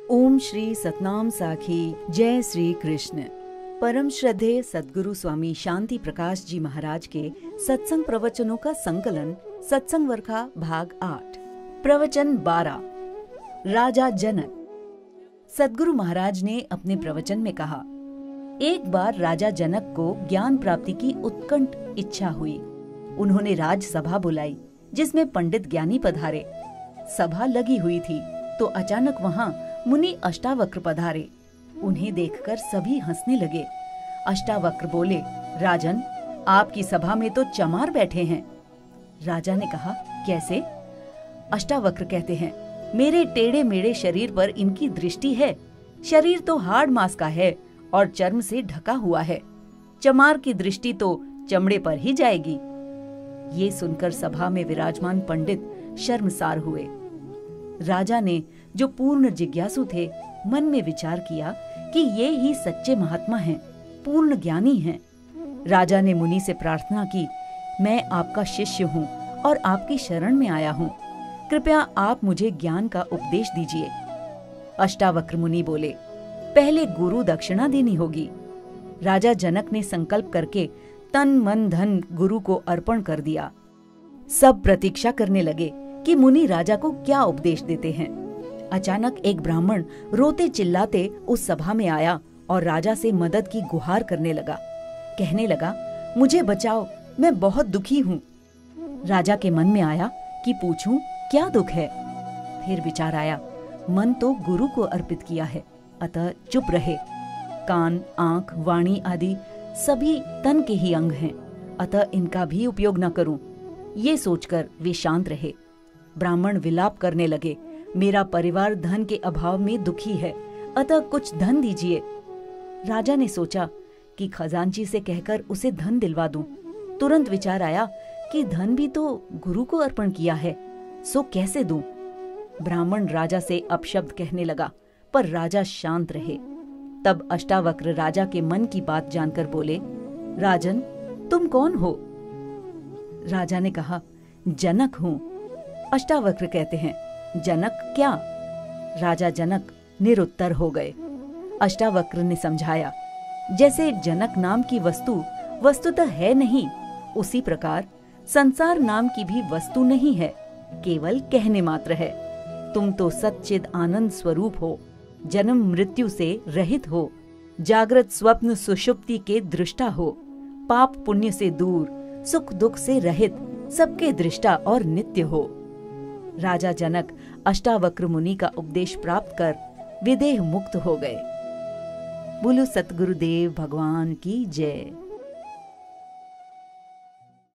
ओम श्री सतनाम साखी। जय श्री कृष्ण। परम श्रद्धेय सद्गुरु स्वामी शांति प्रकाश जी महाराज के सत्संग प्रवचनों का संकलन सत्संग वर्खा भाग 8। प्रवचन 12। राजा जनक। सद्गुरु महाराज ने अपने प्रवचन में कहा, एक बार राजा जनक को ज्ञान प्राप्ति की उत्कंठ इच्छा हुई। उन्होंने राजसभा बुलाई जिसमें पंडित ज्ञानी पधारे। सभा लगी हुई थी तो अचानक वहां मुनि अष्टावक्र पधारे। उन्हें देखकर सभी हंसने लगे। अष्टावक्र बोले, राजन, आपकी सभा में तो चमार बैठे हैं। राजा ने कहा, कैसे? अष्टावक्र कहते हैं, मेरे टेढ़े मेढ़े शरीर पर इनकी दृष्टि है। शरीर तो हाड़ मांस का है और चर्म से ढका हुआ है। चमार की दृष्टि तो चमड़े पर ही जाएगी। ये सुनकर सभा में विराजमान पंडित शर्मसार हुए। राजा ने, जो पूर्ण जिज्ञासु थे, मन में विचार किया कि ये ही सच्चे महात्मा हैं, पूर्ण ज्ञानी हैं। राजा ने मुनि से प्रार्थना की, मैं आपका शिष्य हूँ और आपकी शरण में आया हूँ। कृपया आप मुझे ज्ञान का उपदेश दीजिए। अष्टावक्र मुनि बोले, पहले गुरु दक्षिणा देनी होगी। राजा जनक ने संकल्प करके तन मन धन गुरु को अर्पण कर दिया। सब प्रतीक्षा करने लगे कि मुनि राजा को क्या उपदेश देते हैं। अचानक एक ब्राह्मण रोते चिल्लाते उस सभा में आया और राजा से मदद की गुहार करने लगा। कहने लगा, मुझे बचाओ, मैं बहुत दुखी हूँ। राजा के मन में आया कि पूछूं क्या दुख है। फिर विचार आया, मन तो गुरु को अर्पित किया है, अतः चुप रहे। कान, आंख, वाणी आदि सभी तन के ही अंग हैं, अतः इनका भी उपयोग न करूं। ये सोचकर वे शांत रहे। ब्राह्मण विलाप करने लगे, मेरा परिवार धन के अभाव में दुखी है, अतः कुछ धन दीजिए। राजा ने सोचा कि खजांची से कहकर उसे धन दिलवा दूं। तुरंत विचार आया कि धन भी तो गुरु को अर्पण किया है, सो कैसे दूं। ब्राह्मण राजा से अपशब्द कहने लगा, पर राजा शांत रहे। तब अष्टावक्र राजा के मन की बात जानकर बोले, राजन, तुम कौन हो? राजा ने कहा, जनक हूं। अष्टावक्र कहते हैं, जनक क्या? राजा जनक निरुत्तर हो गए। अष्टावक्र ने समझाया, जैसे जनक नाम की वस्तु वस्तुतः है नहीं, उसी प्रकार संसार नाम की भी वस्तु नहीं है, केवल कहने मात्र है। तुम तो सच्चिद आनंद स्वरूप हो, जन्म मृत्यु से रहित हो, जागृत स्वप्न सुषुप्ति के दृष्टा हो, पाप पुण्य से दूर, सुख दुख से रहित, सबके दृष्टा और नित्य हो। राजा जनक अष्टावक्र मुनि का उपदेश प्राप्त कर विदेह मुक्त हो गए। बोलो सतगुरुदेव भगवान की जय।